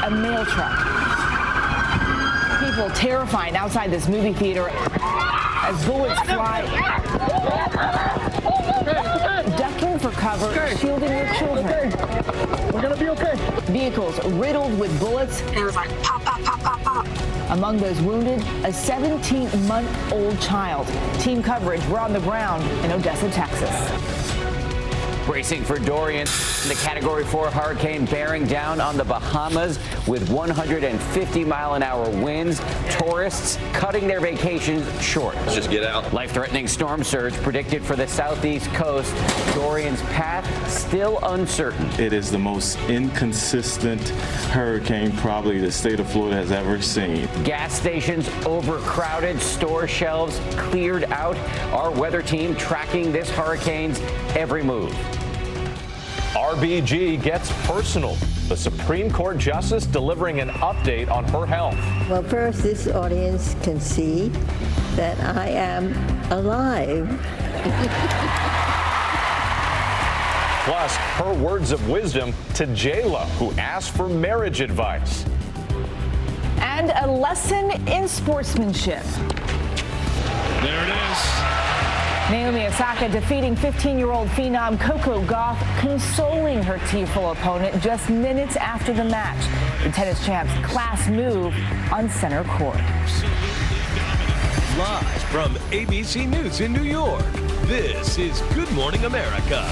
a mail truck. People terrified outside this movie theater as bullets fly. Ducking for cover, shielding their children. We're gonna be okay. Vehicles riddled with bullets. It was like pop, pop, pop, pop, pop. Among those wounded, a 17-month-old child. Team coverage, we're on the ground in Odessa, Texas. Bracing for Dorian, the Category 4 hurricane bearing down on the Bahamas with 150-mile-an-hour winds. Tourists cutting their vacations short. Let's just get out. Life-threatening storm surge predicted for the southeast coast. Dorian's path still uncertain. It is the most inconsistent hurricane probably the state of Florida has ever seen. Gas stations overcrowded, store shelves cleared out. Our weather team tracking this hurricane's every move. RBG gets personal. The Supreme Court Justice delivering an update on her health. Well, first, this audience can see that I am alive. Plus, her words of wisdom to WJLA, who asked for marriage advice. And a lesson in sportsmanship. There it is. Naomi Osaka defeating 15-year-old phenom Coco Gauff, consoling her tearful opponent just minutes after the match. The tennis champ's class move on center court. Live from ABC News in New York, this is Good Morning America.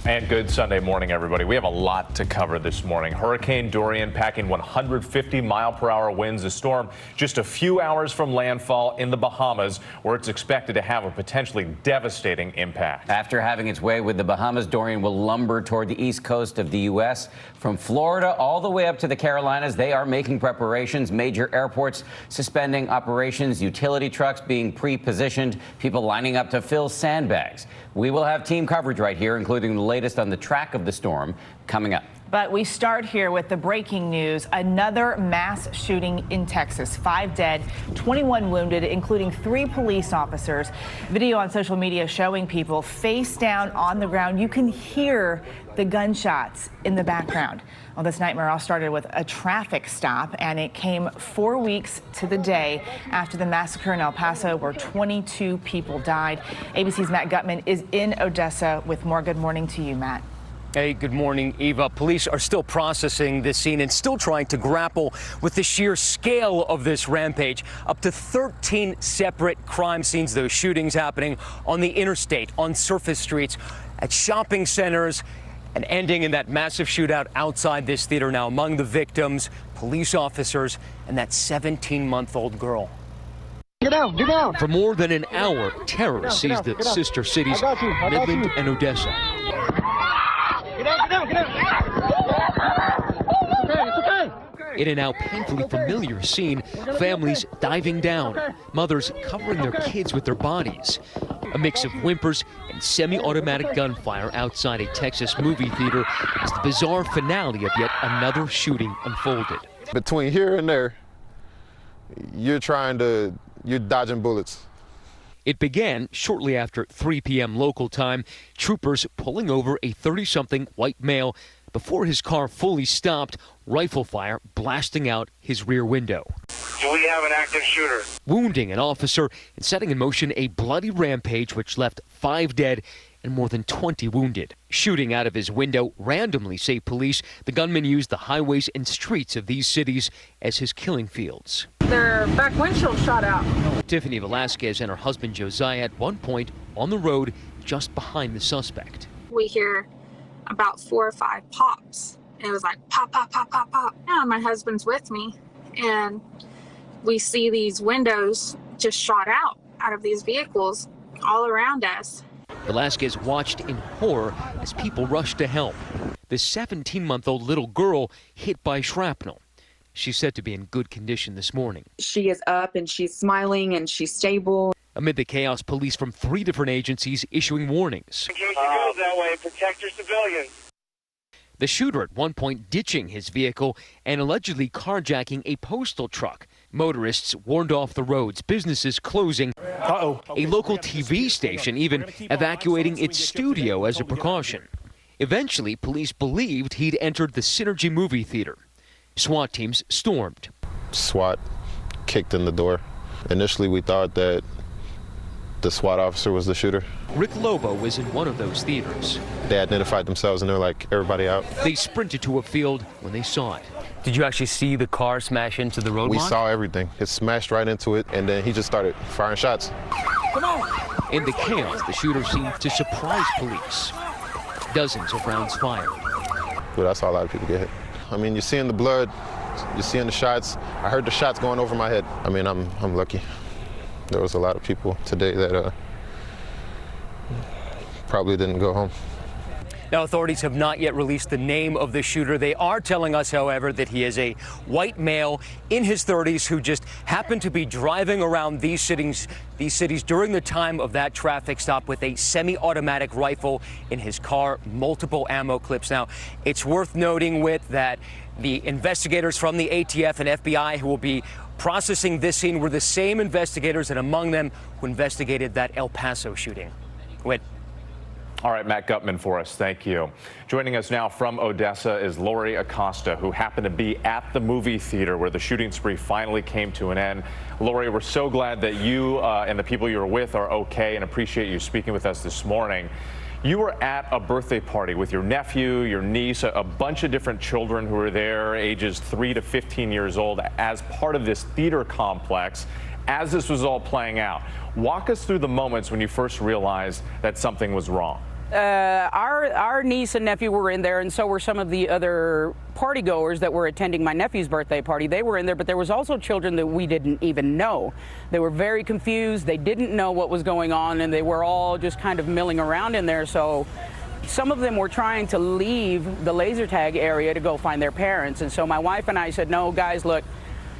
And good Sunday morning, everybody. We have a lot to cover this morning. Hurricane Dorian packing 150-mile-per-hour winds. A storm just a few hours from landfall in the Bahamas, where it's expected to have a potentially devastating impact. After having its way with the Bahamas, Dorian will lumber toward the east coast of the U.S. From Florida all the way up to the Carolinas, they are making preparations. Major airports suspending operations, utility trucks being pre-positioned, people lining up to fill sandbags. We will have team coverage right here, including the latest on the track of the storm, coming up. But we start here with the breaking news. Another mass shooting in Texas. 5 dead, 21 wounded, including 3 police officers. Video on social media showing people face down on the ground. You can hear the gunshots in the background. Well, this nightmare all started with a traffic stop, and it came 4 weeks to the day after the massacre in El Paso, where 22 people died. ABC's Matt Gutman is in Odessa with more. Good morning to you, Matt. Hey, good morning, Eva. Police are still processing this scene and still trying to grapple with the sheer scale of this rampage. Up to 13 separate crime scenes, those shootings happening on the interstate, on surface streets, at shopping centers, and ending in that massive shootout outside this theater. Now, among the victims, police officers and that 17-month-old girl. Get down, get down. For more than an hour, terror seized the sister cities, Midland and Odessa. Get down. It's okay. In a now painfully familiar scene, families diving down, mothers covering their kids with their bodies. A mix of whimpers and semi-automatic gunfire outside a Texas movie theater as the bizarre finale of yet another shooting unfolded. Between here and there, you're dodging bullets. It began shortly after 3 p.m. local time, troopers pulling over a 30-something white male before his car fully stopped, rifle fire blasting out his rear window. Do we have an active shooter? Wounding an officer and setting in motion a bloody rampage which left 5 dead and more than 20 wounded. Shooting out of his window randomly, say police, the gunman used the highways and streets of these cities as his killing fields. Their back windshield shot out. Tiffany Velasquez and her husband Josiah at one point on the road just behind the suspect. We hear about 4 or 5 pops. It was like pop, pop, pop, pop, pop. And my husband's with me, and we see these windows just shot out of these vehicles all around us. Velasquez watched in horror as people rushed to help. The 17-month-old little girl hit by shrapnel. She's said to be in good condition this morning. She is up and she's smiling and she's stable. Amid the chaos, police from 3 different agencies issuing warnings. In case it goes that way, protect your civilians. The shooter at one point ditching his vehicle and allegedly carjacking a postal truck. Motorists warned off the roads, businesses closing. A local TV station even evacuating its studio as a precaution. Eventually, police believed he'd entered the Synergy movie theater. SWAT teams stormed. SWAT kicked in the door. Initially, we thought that the SWAT officer was the shooter. Rick Lobo was in one of those theaters. They identified themselves and they're like, everybody out. They sprinted to a field when they saw it. Did you actually see the car smash into the roadblock? We saw everything. It smashed right into it, and then he just started firing shots. Come on! In the chaos, the shooter seemed to surprise police. Dozens of rounds fired. But I saw a lot of people get hit. I mean, you're seeing the blood, you're seeing the shots. I heard the shots going over my head. I mean, I'm lucky. There was a lot of people today that probably didn't go home. Now, authorities have not yet released the name of the shooter. They are telling us, however, that he is a white male in his 30s who just happened to be driving around these cities during the time of that traffic stop with a semi-automatic rifle in his car, multiple ammo clips. Now, it's worth noting with that the investigators from the ATF and FBI who will be processing this scene were the same investigators and among them who investigated that El Paso shooting. Whit. All right, Matt Gutman for us. Thank you. Joining us now from Odessa is Lori Acosta, who happened to be at the movie theater where the shooting spree finally came to an end. Lori, we're so glad that you and the people you were with are okay and appreciate you speaking with us this morning. You were at a birthday party with your nephew, your niece, a bunch of different children who were there, ages 3 to 15 years old, as part of this theater complex. As this was all playing out, walk us through the moments when you first realized that something was wrong. Our niece and nephew were in there, and so were some of the other party goers that were attending my nephew's birthday party. They were in there, but there was also children that we didn't even know. They were very confused. They didn't know what was going on, and they were all just kind of milling around in there. So some of them were trying to leave the laser tag area to go find their parents. And so my wife and I said, no, guys, look,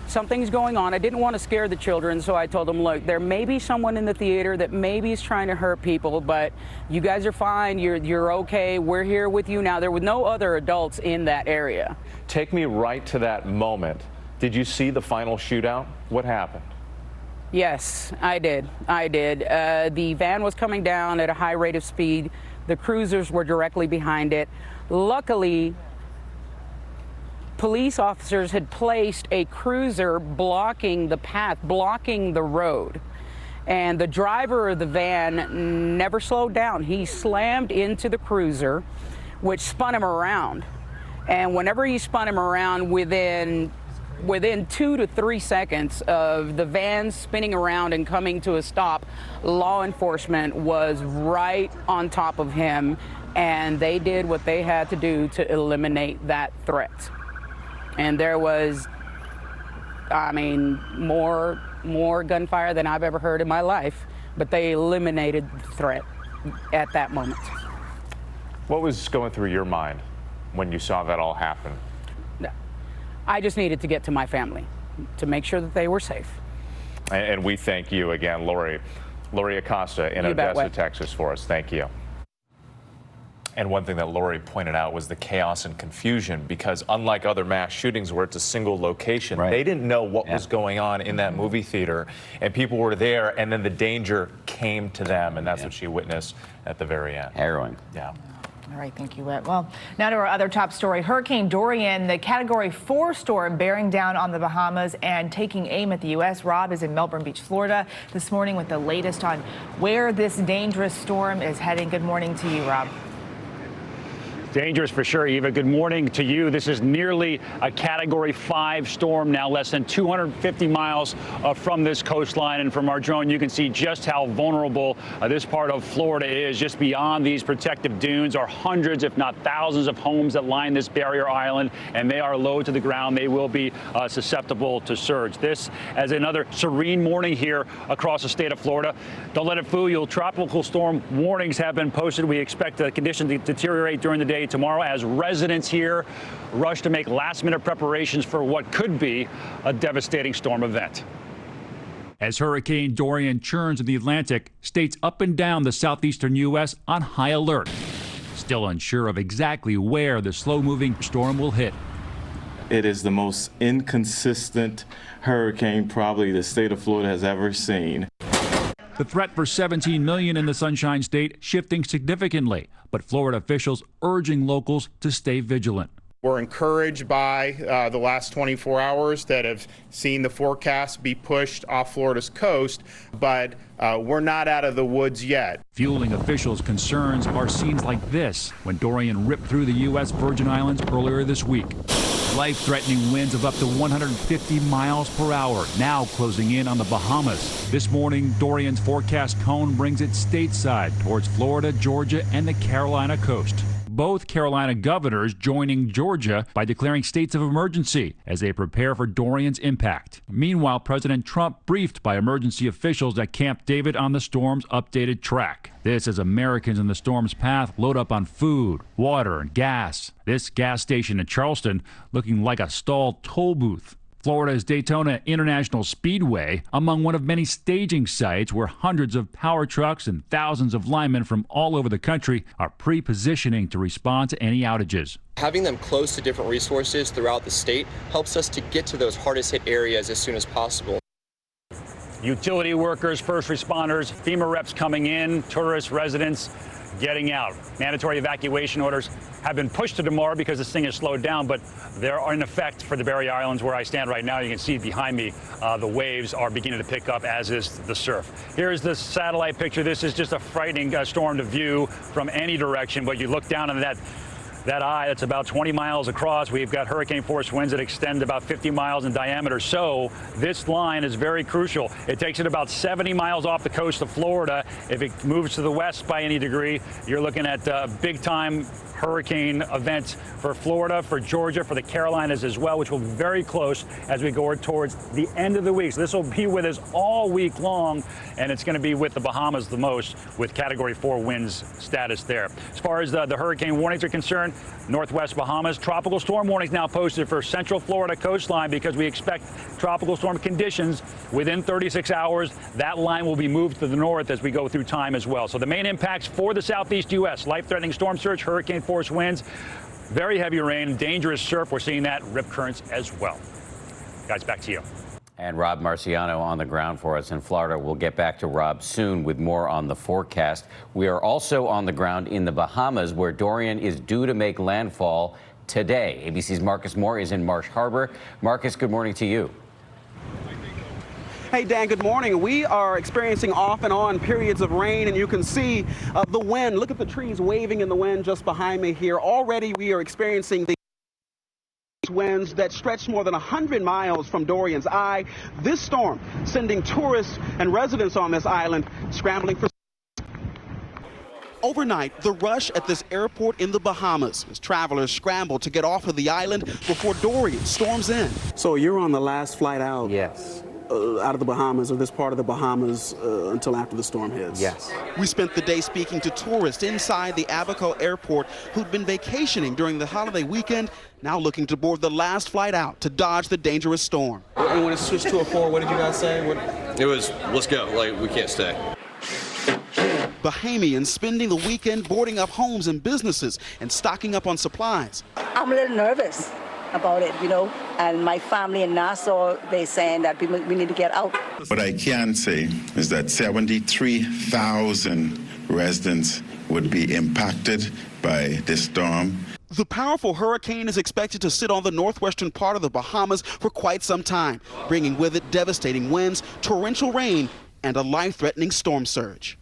something's going on. I didn't want to scare the children, so I told them, look, there may be someone in the theater that maybe is trying to hurt people, but you guys are fine. You're okay. We're here with you now. There were no other adults in that area. Take me right to that moment. Did you see the final shootout? What happened? Yes, I did. The van was coming down at a high rate of speed. The cruisers were directly behind it. Luckily, police officers had placed a cruiser blocking the path, blocking the road. And the driver of the van never slowed down. He slammed into the cruiser, which spun him around. And whenever he spun him around, within 2 to 3 seconds of the van spinning around and coming to a stop, law enforcement was right on top of him, and they did what they had to do to eliminate that threat. And there was, I mean, more gunfire than I've ever heard in my life, but they eliminated the threat at that moment. What was going through your mind when you saw that all happen? I just needed to get to my family to make sure that they were safe. And we thank you again, Lori Acosta in Odessa, Texas, for us. Thank you. And one thing that Lori pointed out was the chaos and confusion, because unlike other mass shootings where it's a single location, they didn't know what was going on in that movie theater, and people were there, and then the danger came to them, and that's what she witnessed at the very end. Harrowing. Yeah. All right, thank you, Whit. Well, now to our other top story. Hurricane Dorian, the Category 4 storm bearing down on the Bahamas and taking aim at the U.S. Rob is in Melbourne Beach, Florida, this morning with the latest on where this dangerous storm is heading. Good morning to you, Rob. Dangerous for sure, Eva. Good morning to you. This is nearly a Category 5 storm now, less than 250 miles from this coastline. And from our drone, you can see just how vulnerable this part of Florida is. Just beyond these protective dunes are hundreds, if not thousands, of homes that line this barrier island, and they are low to the ground. They will be susceptible to surge. This as another serene morning here across the state of Florida. Don't let it fool you. Tropical storm warnings have been posted. We expect the conditions to deteriorate during the day tomorrow as residents here rush to make last-minute preparations for what could be a devastating storm event. As Hurricane Dorian churns in the Atlantic, states up and down the southeastern U.S. on high alert. Still unsure of exactly where the slow-moving storm will hit. It is the most inconsistent hurricane probably the state of Florida has ever seen. The threat for 17 million in the Sunshine State shifting significantly, but Florida officials urging locals to stay vigilant. We're encouraged by the last 24 hours that have seen the forecast be pushed off Florida's coast, but we're not out of the woods yet. Fueling officials' concerns are scenes like this when Dorian ripped through the U.S. Virgin Islands earlier this week. Life-threatening winds of up to 150 miles per hour now closing in on the Bahamas. This morning, Dorian's forecast cone brings it stateside towards Florida, Georgia, and the Carolina coast. Both Carolina governors joining Georgia by declaring states of emergency as they prepare for Dorian's impact. Meanwhile, President Trump briefed by emergency officials at Camp David on the storm's updated track. This as Americans in the storm's path load up on food, water, and gas. This gas station in Charleston looking like a stalled toll booth. Florida's Daytona International Speedway, among one of many staging sites where hundreds of power trucks and thousands of linemen from all over the country are pre-positioning to respond to any outages. Having them close to different resources throughout the state helps us to get to those hardest hit areas as soon as possible. Utility workers, first responders, FEMA reps coming in, tourists, residents getting out. Mandatory evacuation orders have been pushed to tomorrow because this thing has slowed down, but they're in effect for the Berry Islands where I stand right now. You can see behind me the waves are beginning to pick up, as is the surf. Here's the satellite picture. This is just a frightening storm to view from any direction, but you look down on that eye that's about 20 miles across. We've got hurricane force winds that extend about 50 miles in diameter. So this line is very crucial. It takes it about 70 miles off the coast of Florida. If it moves to the west by any degree, you're looking at big time hurricane events for Florida, for Georgia, for the Carolinas as well, which will be very close as we go towards the end of the week. So this will be with us all week long, and it's going to be with the Bahamas the most, with Category 4 winds status there. As far as the hurricane warnings are concerned, Northwest Bahamas, tropical storm warnings now posted for central Florida coastline because we expect tropical storm conditions within 36 hours. That line will be moved to the north as we go through time as well. So the main impacts for the southeast U.S., life-threatening storm surge, hurricane force winds, very heavy rain, dangerous surf. We're seeing that, rip currents as well. Guys, back to you. And Rob Marciano on the ground for us in Florida. We'll get back to Rob soon with more on the forecast. We are also on the ground in the Bahamas, where Dorian is due to make landfall today. ABC's Marcus Moore is in Marsh Harbor. Marcus, good morning to you. Hey, Dan, good morning. We are experiencing off and on periods of rain, and you can see the wind. Look at the trees waving in the wind just behind me here. Already we are experiencing the winds that stretch more than 100 miles from Dorian's eye. This storm sending tourists and residents on this island scrambling for. Overnight, the rush at this airport in the Bahamas as travelers scramble to get off of the island before Dorian storms in. So you're on the last flight out? Yes. Out of the Bahamas, or this part of the Bahamas, until after the storm hits? Yes. We spent the day speaking to tourists inside the Abaco airport who'd been vacationing during the holiday weekend, now looking to board the last flight out to dodge the dangerous storm. And when it switched to a 4, what did you guys say? It was, let's go, like, we can't stay. Bahamians spending the weekend boarding up homes and businesses and stocking up on supplies. I'm a little nervous about it, you know, and my family in Nassau, they're saying that we need to get out. What I can say is that 73,000 residents would be impacted by this storm. The powerful hurricane is expected to sit on the northwestern part of the Bahamas for quite some time, bringing with it devastating winds, torrential rain, and a life-threatening storm surge.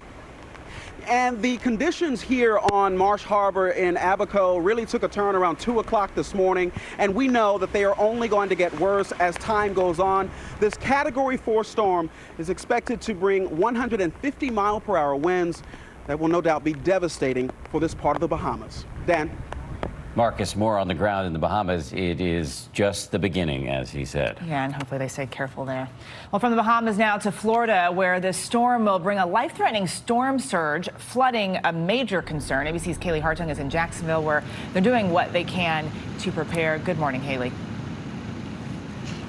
And the conditions here on Marsh Harbor in Abaco really took a turn around 2 o'clock this morning, and we know that they are only going to get worse as time goes on. This Category 4 storm is expected to bring 150-mile-per-hour winds that will no doubt be devastating for this part of the Bahamas. Dan? Marcus Moore on the ground in the Bahamas. It is just the beginning, as he said. Yeah, and hopefully they stay careful there. Well, from the Bahamas now to Florida, where this storm will bring a life-threatening storm surge, flooding a major concern. ABC's Kaylee Hartung is in Jacksonville, where they're doing what they can to prepare. Good morning, Haley.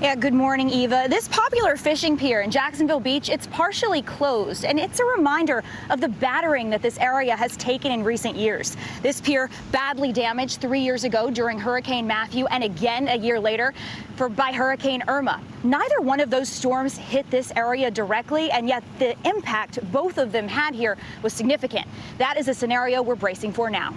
Yeah, good morning, Eva. This popular fishing pier in Jacksonville Beach, it's partially closed, and it's a reminder of the battering that this area has taken in recent years. This pier badly damaged 3 years ago during Hurricane Matthew, and again a year later by Hurricane Irma. Neither one of those storms hit this area directly, and yet the impact both of them had here was significant. That is a scenario we're bracing for now.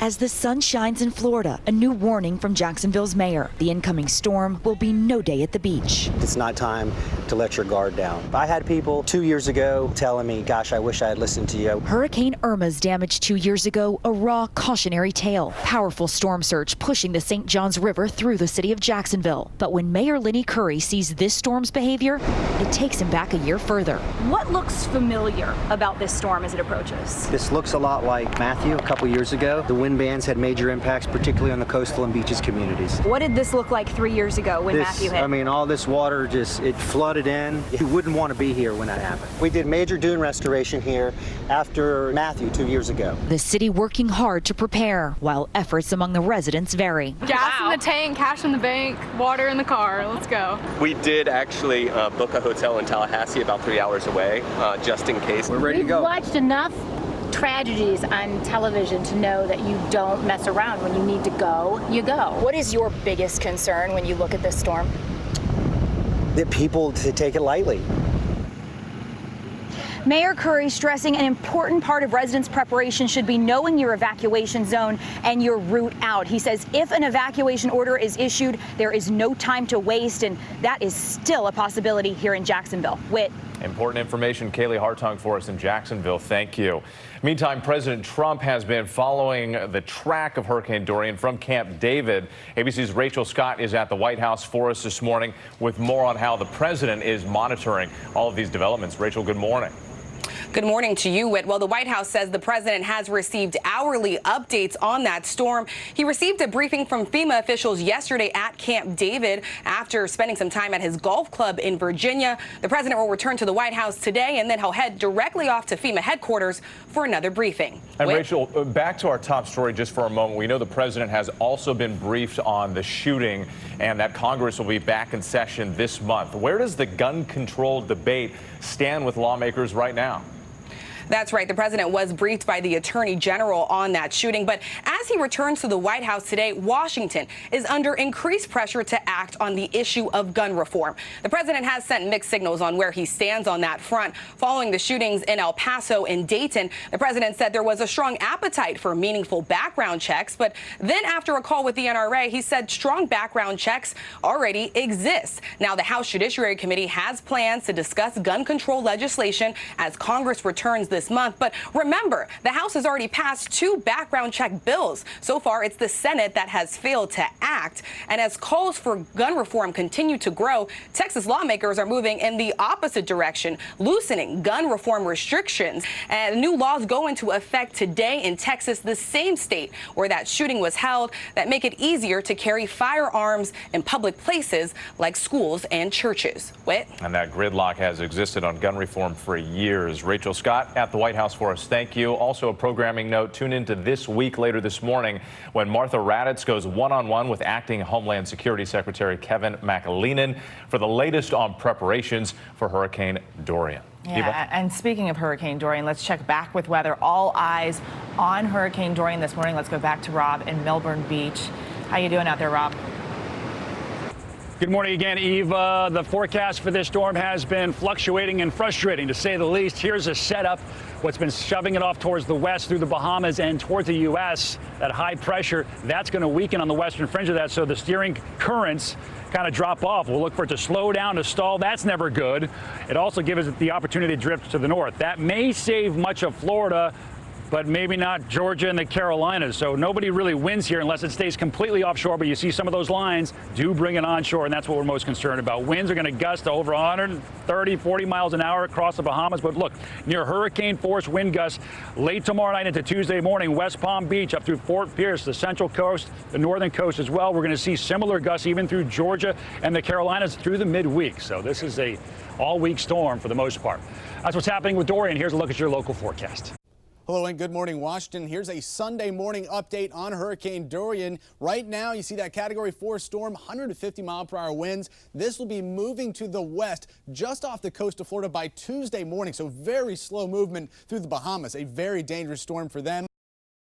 As the sun shines in Florida, a new warning from Jacksonville's mayor. The incoming storm will be no day at the beach. It's not time to let your guard down. I had people 2 years ago telling me, gosh, I wish I had listened to you. Hurricane Irma's damage 2 years ago, a raw cautionary tale. Powerful storm surge pushing the St. Johns River through the city of Jacksonville. But when Mayor Lenny Curry sees this storm's behavior, it takes him back a year further. What looks familiar about this storm as it approaches? This looks a lot like Matthew a couple years ago. The wind bands had major impacts, particularly on the coastal and beaches communities. What did this look like 3 years ago when Matthew hit? I mean, all this water it flooded in. You wouldn't want to be here when that happened. We did major dune restoration here after Matthew 2 years ago. The city working hard to prepare, while efforts among the residents vary. Gas in the tank, cash in the bank, water in the car. Let's go. We did actually book a hotel in Tallahassee about 3 hours away, just in case. We're ready to go. We've watched enough tragedies on television to know that you don't mess around. When you need to go, you go. What is your biggest concern when you look at this storm? That people to take it lightly. Mayor Curry stressing an important part of residents' preparation should be knowing your evacuation zone and your route out. He says if an evacuation order is issued, there is no time to waste, and that is still a possibility here in Jacksonville. Whit. Important information, Kaylee Hartung for us in Jacksonville. Thank you. Meantime, President Trump has been following the track of Hurricane Dorian from Camp David. ABC's Rachel Scott is at the White House for us this morning with more on how the president is monitoring all of these developments. Rachel, good morning. Good morning to you, Whit. Well, the White House says the president has received hourly updates on that storm. He received a briefing from FEMA officials yesterday at Camp David after spending some time at his golf club in Virginia. The president will return to the White House today, and then he'll head directly off to FEMA headquarters for another briefing. And Rachel, back to our top story just for a moment. We know the president has also been briefed on the shooting and that Congress will be back in session this month. Where does the gun control debate stand with lawmakers right now? That's right. The president was briefed by the attorney general on that shooting. But as he returns to the White House today, Washington is under increased pressure to act on the issue of gun reform. The president has sent mixed signals on where he stands on that front. Following the shootings in El Paso and Dayton, the president said there was a strong appetite for meaningful background checks. But then after a call with the NRA, he said strong background checks already exist. Now, the House Judiciary Committee has plans to discuss gun control legislation as Congress returns this month. But remember, the House has already passed 2 background check bills. So far, it's the Senate that has failed to act. And as calls for gun reform continue to grow, Texas lawmakers are moving in the opposite direction, loosening gun reform restrictions. And new laws go into effect today in Texas, the same state where that shooting was held, that make it easier to carry firearms in public places like schools and churches. Whit? And that gridlock has existed on gun reform for years. Rachel Scott at the White House for us. Thank you. Also, a programming note. Tune into This Week later this morning when Martha Raddatz goes one-on-one with acting Homeland Security Secretary Kevin McAleenan for the latest on preparations for Hurricane Dorian. Yeah, Eva? and speaking of Hurricane Dorian, let's check back with weather. All eyes on Hurricane Dorian this morning. Let's go back to Rob in Melbourne Beach. How you doing out there, Rob? Good morning again, Eva. The forecast for this storm has been fluctuating and frustrating, to say the least. Here's a setup. What's been shoving it off towards the west through the Bahamas and towards the U.S., that high pressure, that's going to weaken on the western fringe of that, so the steering currents kind of drop off. We'll look for it to slow down, to stall. That's never good. It also gives us the opportunity to drift to the north. That may save much of Florida, but maybe not Georgia and the Carolinas. So nobody really wins here unless it stays completely offshore. But you see some of those lines do bring it onshore, and that's what we're most concerned about. Winds are going to gust to over 130, 40 miles an hour across the Bahamas. But look, near hurricane force wind gusts late tomorrow night into Tuesday morning, West Palm Beach up through Fort Pierce, the central coast, the northern coast as well. We're going to see similar gusts even through Georgia and the Carolinas through the midweek. So this is a all-week storm for the most part. That's what's happening with Dorian. Here's a look at your local forecast. Hello and good morning, Washington. Here's a Sunday morning update on Hurricane Dorian. Right now, you see that Category 4 storm, 150-mile-per-hour winds. This will be moving to the west just off the coast of Florida by Tuesday morning, so very slow movement through the Bahamas. A very dangerous storm for them.